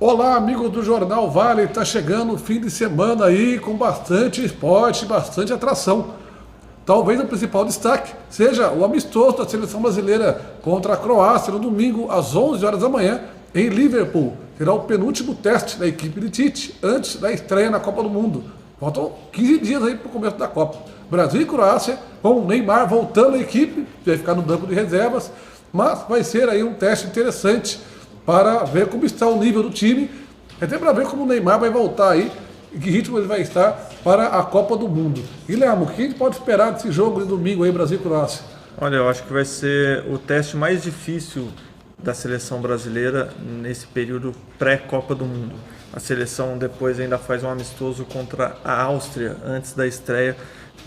Olá, amigos do Jornal Vale, está chegando o fim de semana aí com bastante esporte, bastante atração. Talvez o principal destaque seja o amistoso da seleção brasileira contra a Croácia no domingo às 11 horas da manhã em Liverpool. Será o penúltimo teste da equipe de Tite antes da estreia na Copa do Mundo. Faltam 15 dias aí para o começo da Copa. Brasil e Croácia, com o Neymar voltando à equipe, vai ficar no banco de reservas, mas vai ser aí um teste interessante para ver como está o nível do time, até para ver como o Neymar vai voltar aí, em que ritmo ele vai estar para a Copa do Mundo. Guilherme, o que a gente pode esperar desse jogo de domingo aí, Brasil e Croácia? Olha, eu acho que vai ser o teste mais difícil da seleção brasileira nesse período pré-Copa do Mundo. A seleção depois ainda faz um amistoso contra a Áustria, antes da estreia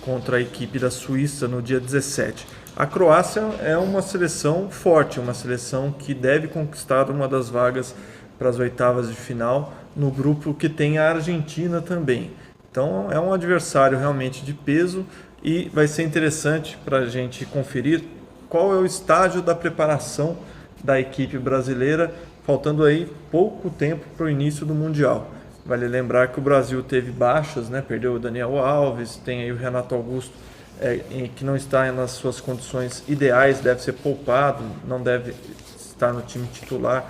contra a equipe da Suíça no dia 17. A Croácia é uma seleção forte, uma seleção que deve conquistar uma das vagas para as oitavas de final, no grupo que tem a Argentina também. Então é um adversário realmente de peso e vai ser interessante para a gente conferir qual é o estágio da preparação da equipe brasileira, faltando aí pouco tempo para o início do Mundial. Vale lembrar que o Brasil teve baixas, né? Perdeu o Daniel Alves, tem aí o Renato Augusto, que não está nas suas condições ideais, deve ser poupado, não deve estar no time titular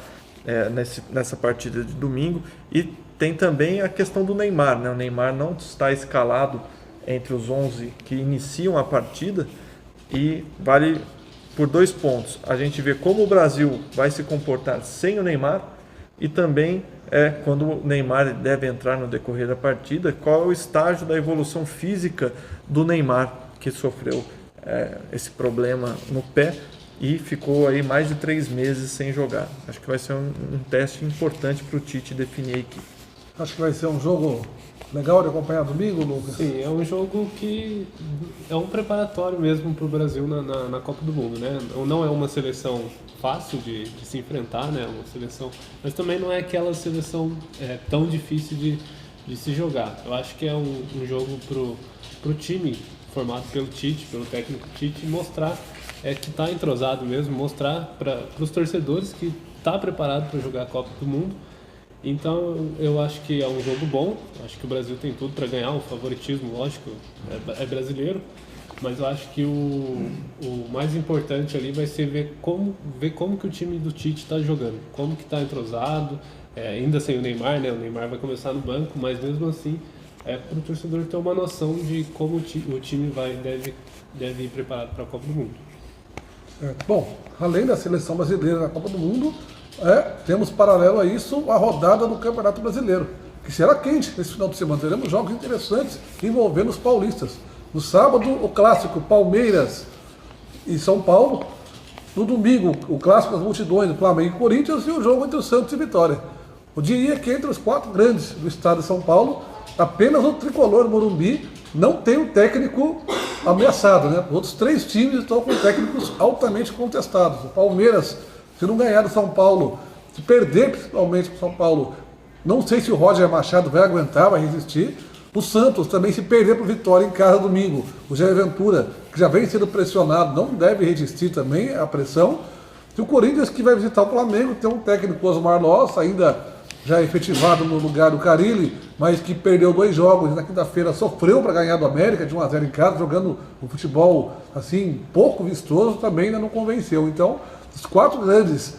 nessa partida de domingo. E tem também a questão do Neymar, né? O Neymar não está escalado entre os 11 que iniciam a partida e vale por 2 pontos. A gente vê como o Brasil vai se comportar sem o Neymar e também quando o Neymar deve entrar no decorrer da partida, qual é o estágio da evolução física do Neymar, que sofreu esse problema no pé e ficou aí mais de 3 meses sem jogar. Acho que vai ser um teste importante para o Tite definir a equipe. Acho que vai ser um jogo legal de acompanhar domingo, Lucas. Sim, é um jogo que é um preparatório mesmo para o Brasil na Copa do Mundo, né? Não é uma seleção fácil de se enfrentar, né? Uma seleção, mas também não é aquela seleção tão difícil de se jogar. Eu acho que é um jogo pro time formado pelo Tite, pelo técnico Tite, mostrar que está entrosado mesmo, mostrar para os torcedores que está preparado para jogar a Copa do Mundo. Então eu acho que é um jogo bom, acho que o Brasil tem tudo para ganhar, o favoritismo, lógico, é brasileiro, mas eu acho que o mais importante ali vai ser ver como que o time do Tite está jogando, como que está entrosado, ainda sem o Neymar, né? O Neymar vai começar no banco, mas mesmo assim para o torcedor ter uma noção de como o time deve ir preparado para a Copa do Mundo. Bom, além da seleção brasileira na Copa do Mundo, temos paralelo a isso a rodada do Campeonato Brasileiro, que será quente nesse final de semana. Teremos jogos interessantes envolvendo os paulistas. No sábado, o clássico Palmeiras e São Paulo. No domingo, o clássico das multidões do Flamengo e Corinthians e o jogo entre o Santos e Vitória. Eu diria que entre os 4 grandes do estado de São Paulo, apenas o tricolor Morumbi não tem um técnico ameaçado, né? Os outros 3 times estão com técnicos altamente contestados. O Palmeiras, se não ganhar do São Paulo, se perder principalmente com o São Paulo, não sei se o Roger Machado vai aguentar, vai resistir. O Santos também, se perder para o Vitória em casa domingo, o Jair Ventura, que já vem sendo pressionado, não deve resistir também à pressão. E o Corinthians, que vai visitar o Flamengo, tem um técnico, Osmar Loss, ainda já efetivado no lugar do Carille, mas que perdeu 2 jogos e na quinta-feira sofreu para ganhar do América de 1-0 em casa, jogando um futebol assim pouco vistoso, também ainda não convenceu. Então, os 4 grandes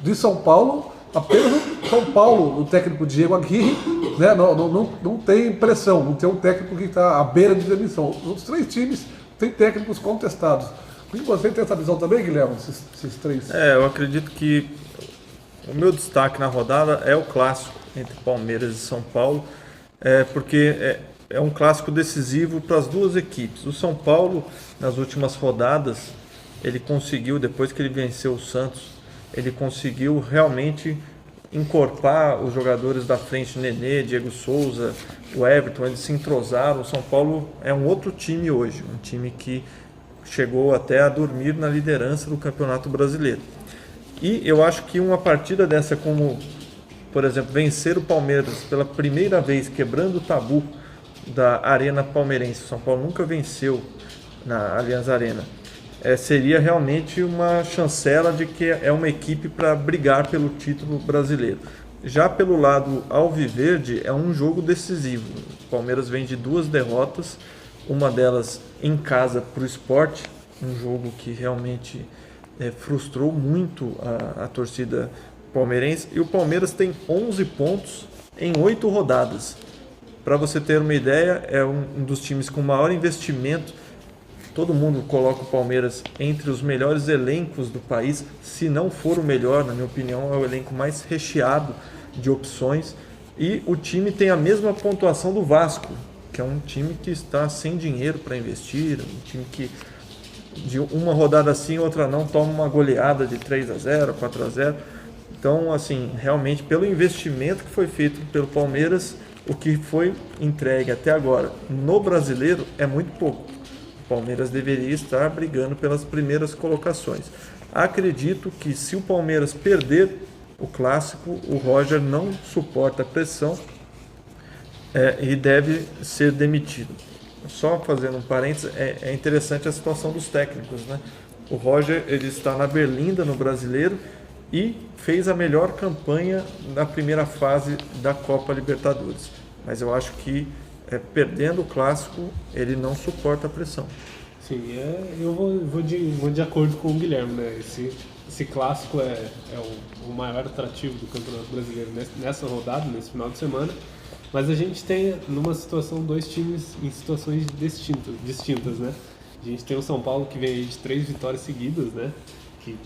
de São Paulo, apenas o São Paulo, o técnico Diego Aguirre, né, não tem pressão, não tem um técnico que está à beira de demissão. Os outros 3 times têm técnicos contestados. E você tem essa visão também, Guilherme, esses 3? Eu acredito que o meu destaque na rodada é o clássico entre Palmeiras e São Paulo, porque é um clássico decisivo para as 2 equipes. O São Paulo, nas últimas rodadas, ele conseguiu, depois que ele venceu o Santos, ele conseguiu realmente encorpar os jogadores da frente, Nenê, Diego Souza, o Everton, eles se entrosaram. O São Paulo é um outro time hoje, um time que chegou até a dormir na liderança do Campeonato Brasileiro. E eu acho que uma partida dessa, como, por exemplo, vencer o Palmeiras pela primeira vez, quebrando o tabu da Arena Palmeirense, o São Paulo nunca venceu na Allianz Arena, seria realmente uma chancela de que é uma equipe para brigar pelo título brasileiro. Já pelo lado alviverde, é um jogo decisivo. O Palmeiras vem de 2 derrotas, uma delas em casa para o Sport, um jogo que realmente frustrou muito a torcida palmeirense. E o Palmeiras tem 11 pontos em 8 rodadas. Para você ter uma ideia, é um dos times com maior investimento. Todo mundo coloca o Palmeiras entre os melhores elencos do país, se não for o melhor, na minha opinião, é o elenco mais recheado de opções. E o time tem a mesma pontuação do Vasco, que é um time que está sem dinheiro para investir, um time que de uma rodada sim, outra não, toma uma goleada de 3-0, 4-0. Então, assim, realmente, pelo investimento que foi feito pelo Palmeiras, o que foi entregue até agora no Brasileiro é muito pouco. O Palmeiras deveria estar brigando pelas primeiras colocações. Acredito que se o Palmeiras perder o Clássico, o Roger não suporta a pressão e deve ser demitido. Só fazendo um parênteses, é interessante a situação dos técnicos, né? O Roger, ele está na Berlinda, no Brasileiro, e fez a melhor campanha na primeira fase da Copa Libertadores. Mas eu acho que, perdendo o Clássico, ele não suporta a pressão. Sim, eu vou de acordo com o Guilherme, né? Esse Clássico é o maior atrativo do Campeonato Brasileiro nessa rodada, nesse final de semana. Mas a gente tem, numa situação, 2 times em situações distintas, né? A gente tem o São Paulo, que vem aí de 3 vitórias seguidas, né? Que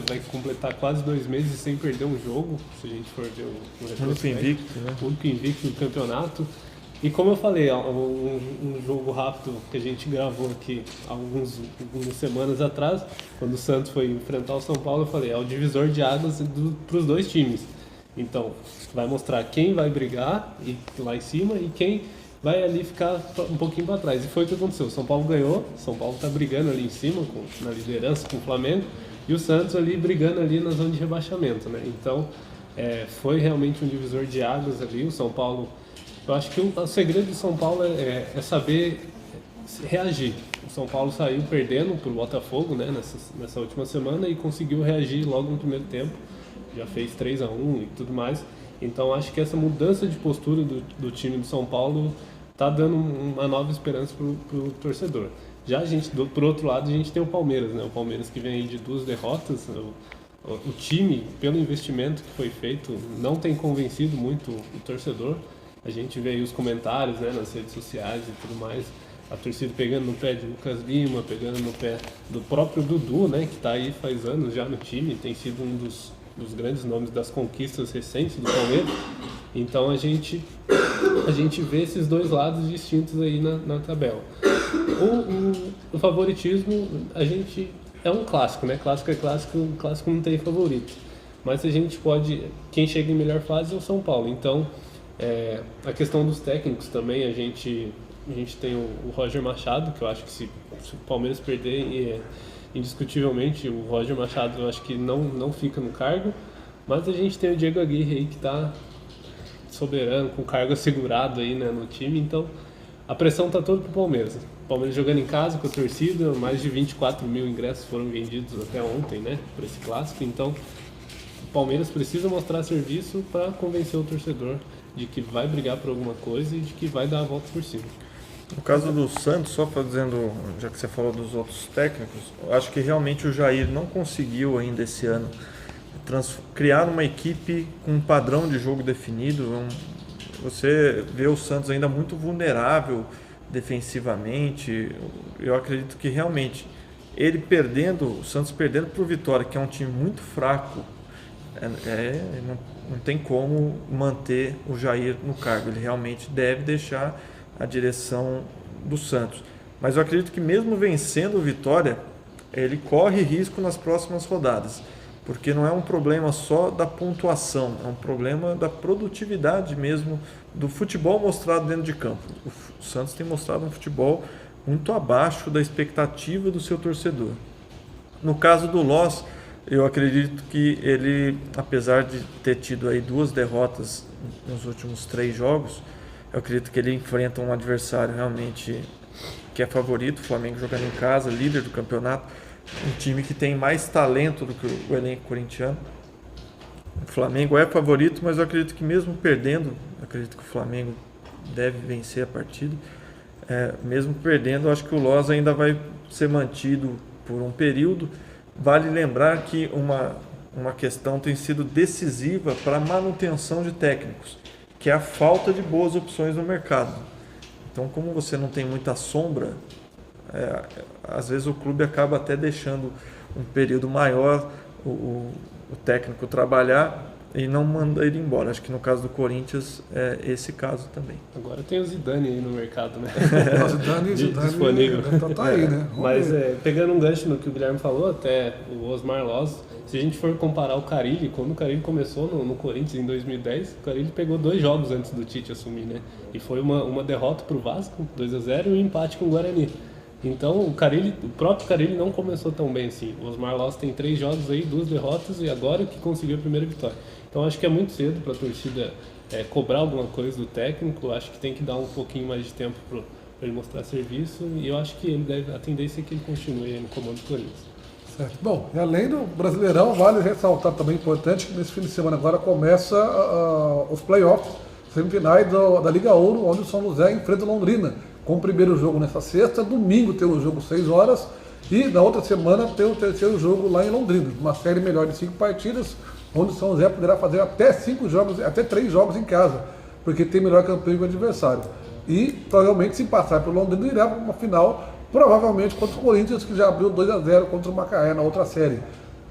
vai completar quase 2 meses sem perder um jogo, se a gente for ver o único invicto, né? O único invicto do campeonato. E como eu falei, um jogo rápido que a gente gravou aqui algumas semanas atrás, quando o Santos foi enfrentar o São Paulo, eu falei, é o divisor de águas para os 2 times. Então, vai mostrar quem vai brigar lá em cima e quem vai ali ficar um pouquinho para trás. E foi o que aconteceu. O São Paulo ganhou, o São Paulo está brigando ali em cima, na liderança com o Flamengo, e o Santos ali brigando ali na zona de rebaixamento, né? Então, foi realmente um divisor de águas ali. O São Paulo, eu acho que o segredo do São Paulo é saber reagir. O São Paulo saiu perdendo para o Botafogo, né, nessa última semana, e conseguiu reagir logo no primeiro tempo. Já fez 3-1 e tudo mais. Então acho que essa mudança de postura do time do São Paulo está dando uma nova esperança para o torcedor. Já por outro lado, a gente tem o Palmeiras, né? O Palmeiras que vem aí de 2 derrotas. O time, pelo investimento que foi feito, não tem convencido muito o torcedor. A gente vê aí os comentários, né, nas redes sociais e tudo mais. A torcida pegando no pé de Lucas Lima, pegando no pé do próprio Dudu, né, que está aí faz anos já no time, tem sido um dos grandes nomes das conquistas recentes do Palmeiras. Então a gente vê esses 2 lados distintos aí na tabela. O favoritismo, é um clássico, né? Clássico é clássico, clássico não tem favorito. Mas a gente quem chega em melhor fase é o São Paulo. Então, a questão dos técnicos também, a gente tem o Roger Machado, que eu acho que se o Palmeiras perder, indiscutivelmente o Roger Machado eu acho que não fica no cargo, mas a gente tem o Diego Aguirre aí que está soberano, com cargo assegurado aí, né, no time. Então a pressão está toda pro Palmeiras. O Palmeiras jogando em casa com a torcida, mais de 24 mil ingressos foram vendidos até ontem, né, para esse clássico. Então o Palmeiras precisa mostrar serviço para convencer o torcedor de que vai brigar por alguma coisa e de que vai dar a volta por cima. No caso do Santos, só fazendo, já que você falou dos outros técnicos, eu acho que realmente o Jair não conseguiu ainda esse ano criar uma equipe com um padrão de jogo definido. Você vê o Santos ainda muito vulnerável defensivamente. Eu acredito que realmente o Santos perdendo para o Vitória, que é um time muito fraco, não tem como manter o Jair no cargo. Ele realmente deve deixar a direção do Santos. Mas eu acredito que mesmo vencendo o Vitória, ele corre risco nas próximas rodadas, porque não é um problema só da pontuação, é um problema da produtividade mesmo, do futebol mostrado dentro de campo. O Santos tem mostrado um futebol muito abaixo da expectativa do seu torcedor. No caso do Loss, eu acredito que ele, apesar de ter tido aí 2 derrotas nos últimos 3 jogos, eu acredito que ele enfrenta um adversário realmente que é favorito, o Flamengo jogando em casa, líder do campeonato, um time que tem mais talento do que o elenco corintiano. O Flamengo é favorito, mas eu acredito que mesmo perdendo, acredito que o Flamengo deve vencer a partida. Mesmo perdendo, eu acho que o Loss ainda vai ser mantido por um período. Vale lembrar que uma questão tem sido decisiva para a manutenção de técnicos, que é a falta de boas opções no mercado. Então, como você não tem muita sombra, às vezes o clube acaba até deixando um período maior o técnico trabalhar e não manda ele embora. Acho que no caso do Corinthians é esse caso também. Agora tem o Zidane aí no mercado, né? O Zidane disponível. Tá aí, né? Mas pegando um gancho no que o Guilherme falou, até o Osmar Loz, se a gente for comparar o Carille, quando o Carille começou no Corinthians em 2010, o Carille pegou 2 jogos antes do Tite assumir, né? E foi uma derrota pro Vasco, 2-0, e um empate com o Guarani. Então o próprio Carille não começou tão bem assim. O Osmar Loz tem 3 jogos aí, 2 derrotas, e agora que conseguiu a primeira vitória. Então acho que é muito cedo para a torcida cobrar alguma coisa do técnico. Acho que tem que dar um pouquinho mais de tempo para ele mostrar serviço, e eu acho que a tendência é que ele continue no comando do Corinthians. Certo. Bom, e além do Brasileirão, vale ressaltar também importante que nesse fim de semana agora começa os playoffs, semifinais da Liga Ouro, onde o São José enfrenta o Londrina, com o primeiro jogo nessa sexta. Domingo tem o jogo 6 horas e na outra semana tem o terceiro jogo lá em Londrina, uma série melhor de 5 partidas, onde o São José poderá fazer até 3 jogos em casa, porque tem melhor campanha que o adversário. E provavelmente, se passar pelo Londrina, irá para uma final, provavelmente contra o Corinthians, que já abriu 2-0 contra o Macaé na outra série.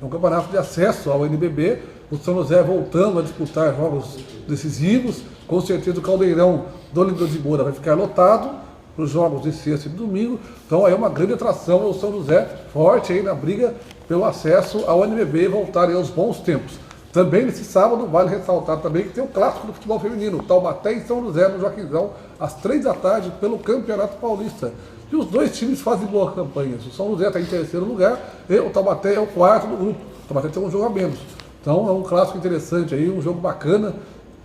É um campeonato de acesso ao NBB, o São José voltando a disputar jogos decisivos. Com certeza o Caldeirão do Lindoso de Moura vai ficar lotado para os jogos de sexta e de domingo. Então é uma grande atração o São José, forte aí na briga pelo acesso ao NBB e voltar aí aos bons tempos. Também nesse sábado, vale ressaltar também que tem o clássico do futebol feminino, Taubaté e São José no Joaquinzão, às 3 da tarde, pelo Campeonato Paulista. E os dois times fazem boas campanhas. O São José está em terceiro lugar e o Taubaté é o quarto do grupo. O Taubaté tem um jogo a menos. Então é um clássico interessante aí, um jogo bacana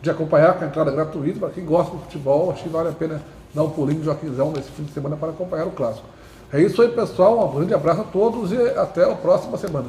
de acompanhar, com a entrada gratuita. Para quem gosta de futebol, acho que vale a pena dar um pulinho de Joaquinzão nesse fim de semana para acompanhar o clássico. É isso aí, pessoal. Um grande abraço a todos e até a próxima semana.